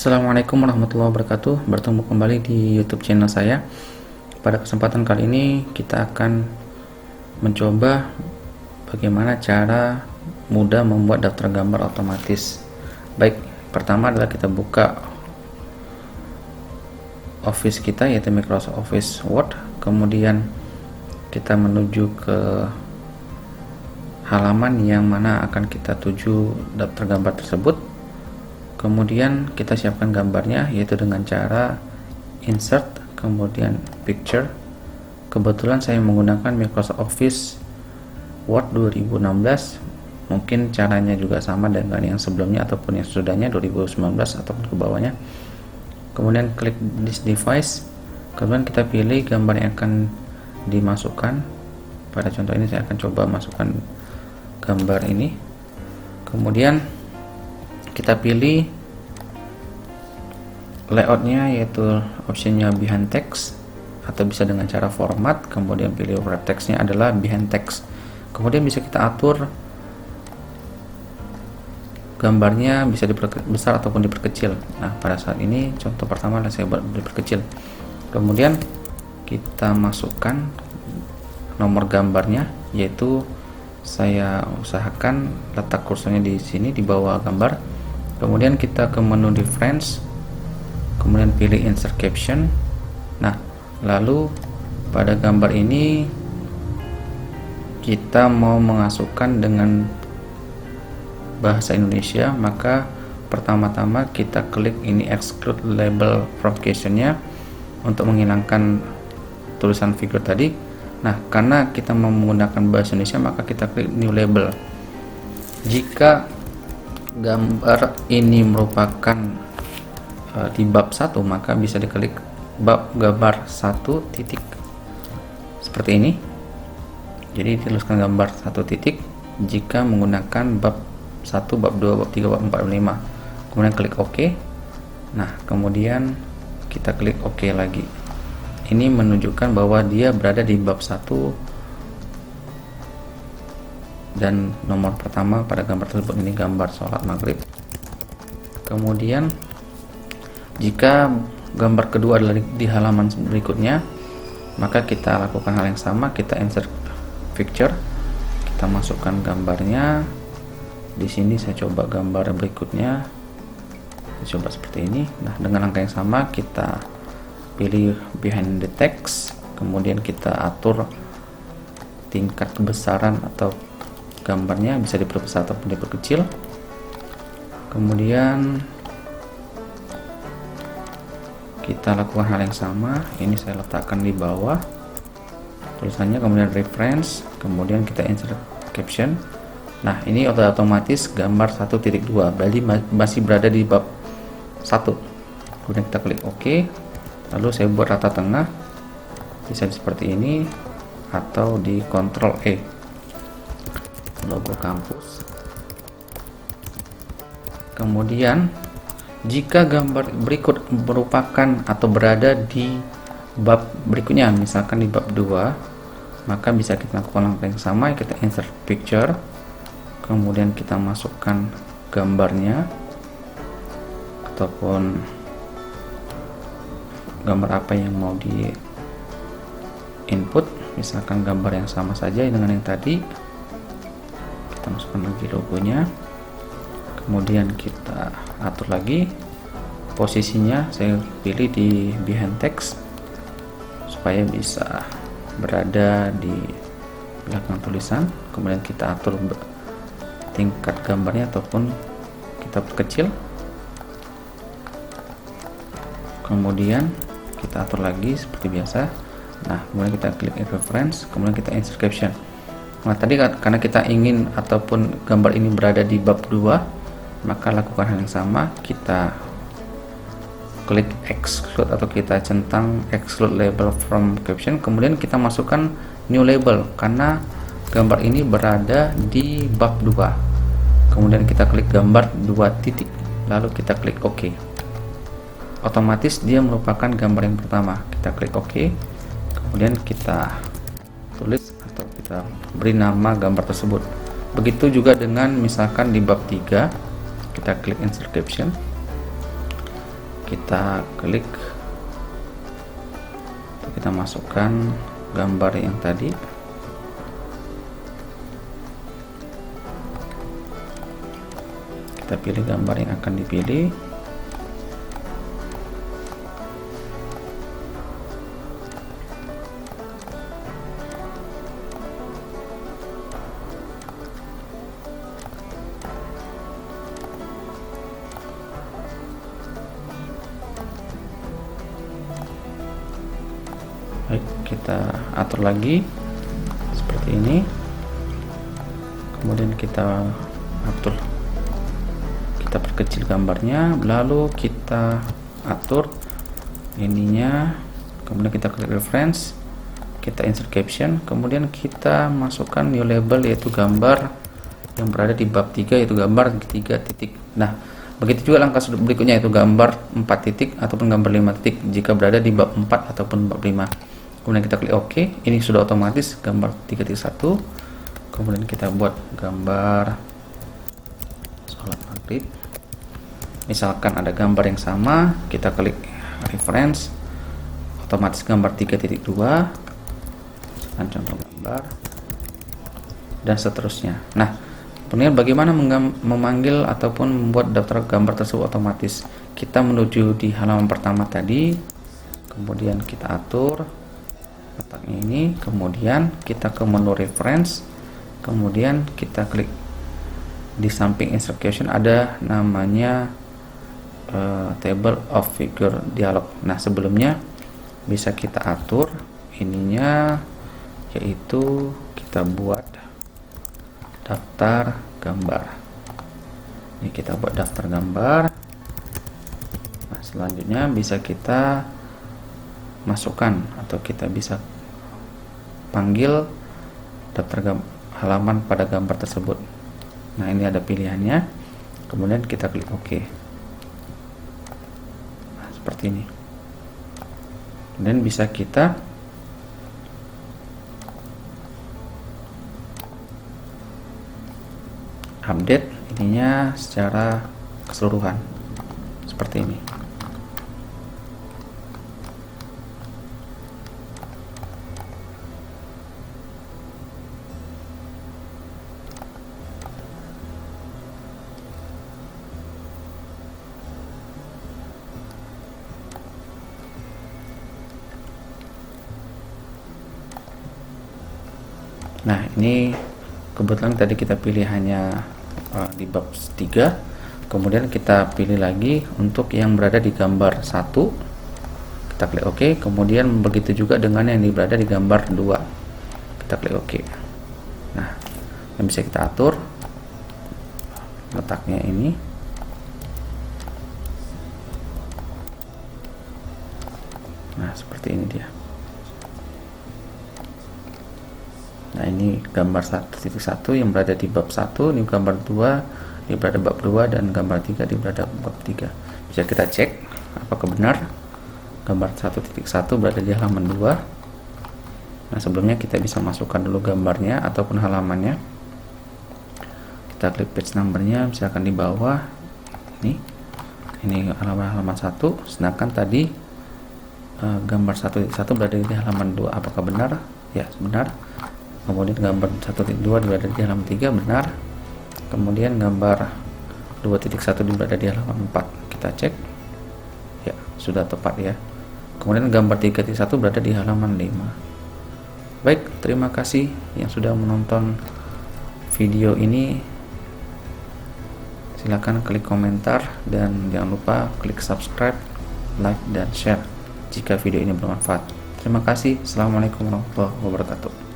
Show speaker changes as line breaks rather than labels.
Assalamualaikum warahmatullahi wabarakatuh. Bertemu kembali di YouTube channel saya. Pada kesempatan kali ini kita akan mencoba bagaimana cara mudah membuat daftar gambar otomatis. Baik, pertama adalah kita buka Office kita, yaitu Microsoft Office Word. Kemudian kita menuju ke halaman yang mana akan kita tuju daftar gambar tersebut. Kemudian kita siapkan gambarnya, yaitu dengan cara insert, kemudian picture. Kebetulan saya menggunakan Microsoft Office Word 2016. Mungkin caranya juga sama dengan yang sebelumnya ataupun yang sesudahnya 2019 ataupun ke bawahnya. Kemudian klik this device. Kemudian kita pilih gambar yang akan dimasukkan. Pada contoh ini saya akan coba masukkan gambar ini. Kemudian kita pilih layoutnya, yaitu optionnya behind text, atau bisa dengan cara format. Kemudian pilih wrap textnya adalah behind text. Kemudian bisa kita atur gambarnya, bisa diperbesar ataupun diperkecil. Nah, pada saat ini contoh pertama adalah saya diperkecil. Kemudian kita masukkan nomor gambarnya, yaitu saya usahakan letak kursornya di sini di bawah gambar. Kemudian kita ke menu difference, kemudian pilih insert caption. Nah, lalu pada gambar ini kita mau mengasukkan dengan bahasa Indonesia, maka pertama-tama kita klik ini exclude label from captionnya untuk menghilangkan tulisan figur tadi. Nah, karena kita mau menggunakan bahasa Indonesia, maka kita klik new label. Jika gambar ini merupakan di bab 1, maka bisa diklik bab gambar 1 titik seperti ini. Jadi dituliskan gambar 1 titik jika menggunakan bab 1, bab 2, bab 3, bab 4, bab 5. Kemudian klik OK. Nah, kemudian kita klik OK lagi. Ini menunjukkan bahwa dia berada di bab 1 dan nomor pertama pada gambar tersebut ini gambar sholat maghrib. Kemudian jika gambar kedua adalah di halaman berikutnya, maka kita lakukan hal yang sama, kita insert picture, kita masukkan gambarnya. Di sini saya coba gambar berikutnya, saya coba seperti ini. Nah, dengan langkah yang sama kita pilih behind the text, kemudian kita atur tingkat kebesaran atau gambarnya, bisa diperbesar ataupun diperkecil. Kemudian kita lakukan hal yang sama, ini saya letakkan di bawah tulisannya, kemudian reference, kemudian kita insert caption. Nah, ini otomatis gambar 1.2, berarti masih berada di bab 1. Kemudian kita klik OK. Lalu saya buat rata tengah, bisa seperti ini, atau di Ctrl E, logo kampus. Kemudian jika gambar berikut merupakan atau berada di bab berikutnya, misalkan di bab 2, maka bisa kita lakukan langkah yang sama, kita insert picture, kemudian kita masukkan gambarnya ataupun gambar apa yang mau di input, misalkan gambar yang sama saja dengan yang tadi. Kita masukkan lagi logonya, kemudian kita atur lagi posisinya, saya pilih di behind text supaya bisa berada di belakang tulisan. Kemudian kita atur tingkat gambarnya ataupun kita perkecil. Kemudian kita atur lagi seperti biasa. Nah, kemudian kita klik reference, kemudian kita insert caption. Nah, tadi karena kita ingin ataupun gambar ini berada di bab 2, maka lakukan hal yang sama, kita klik exclude atau kita centang exclude label from caption, kemudian kita masukkan new label karena gambar ini berada di bab 2. Kemudian kita klik gambar 2 titik, lalu kita klik OK. Otomatis dia merupakan gambar yang pertama. Kita klik OK, kemudian kita tulis atau kita beri nama gambar tersebut. Begitu juga dengan misalkan di bab 3, kita klik insert caption. kita klik, kita masukkan gambar yang tadi. Kita pilih gambar yang akan dipilih. Baik, kita atur lagi seperti ini. Kemudian kita atur, kita perkecil gambarnya, lalu kita atur ininya. Kemudian kita klik reference, kita insert caption, kemudian kita masukkan new label yaitu gambar yang berada di bab 3 yaitu gambar 3 titik. Nah, begitu juga langkah berikutnya yaitu gambar 4 titik ataupun gambar 5 titik jika berada di bab 4 ataupun bab 5. Kemudian kita klik OK. Ini sudah otomatis gambar 3.1. Kemudian kita buat gambar sholat maghrib. Misalkan ada gambar yang sama, kita klik reference, otomatis gambar 3.2, contoh gambar, dan seterusnya. Nah, kemudian bagaimana memanggil ataupun membuat daftar gambar tersebut otomatis? Kita menuju di halaman pertama tadi, kemudian kita atur letaknya ini, kemudian kita ke menu reference, kemudian kita klik di samping insert caption ada namanya table of figure dialog. Nah, sebelumnya bisa kita atur ininya, yaitu kita buat daftar gambar. Ini kita buat daftar gambar. Nah, selanjutnya bisa kita masukkan atau kita bisa panggil daftar halaman pada gambar tersebut. Nah, ini ada pilihannya, kemudian kita klik OK. Nah, seperti ini. Dan bisa kita update ininya secara keseluruhan seperti ini. Nah, ini kebetulan tadi kita pilih hanya di bab 3, kemudian kita pilih lagi untuk yang berada di gambar 1, kita klik OK, kemudian begitu juga dengan yang berada di gambar 2, kita klik OK. Nah, yang bisa kita atur letaknya ini. Nah, seperti ini dia. Nah, ini gambar 1.1 yang berada di bab 1, ini gambar 2 di berada bab 2, dan gambar 3 di berada bab 3. Bisa kita cek apakah benar gambar 1.1 berada di halaman 2. Nah, sebelumnya kita bisa masukkan dulu gambarnya ataupun halamannya. Kita klik page numbernya, misalkan di bawah ini halaman 1, sedangkan tadi gambar 1.1 berada di halaman 2. Apakah benar? Ya, benar. Kemudian gambar 1.2 berada di halaman 3, benar. Kemudian gambar 2.1 berada di halaman 4, kita cek. Ya, sudah tepat ya. Kemudian gambar 3.1 berada di halaman 5. Baik, terima kasih yang sudah menonton video ini. Silakan klik komentar dan jangan lupa klik subscribe, like, dan share jika video ini bermanfaat. Terima kasih. Assalamualaikum warahmatullahi wabarakatuh.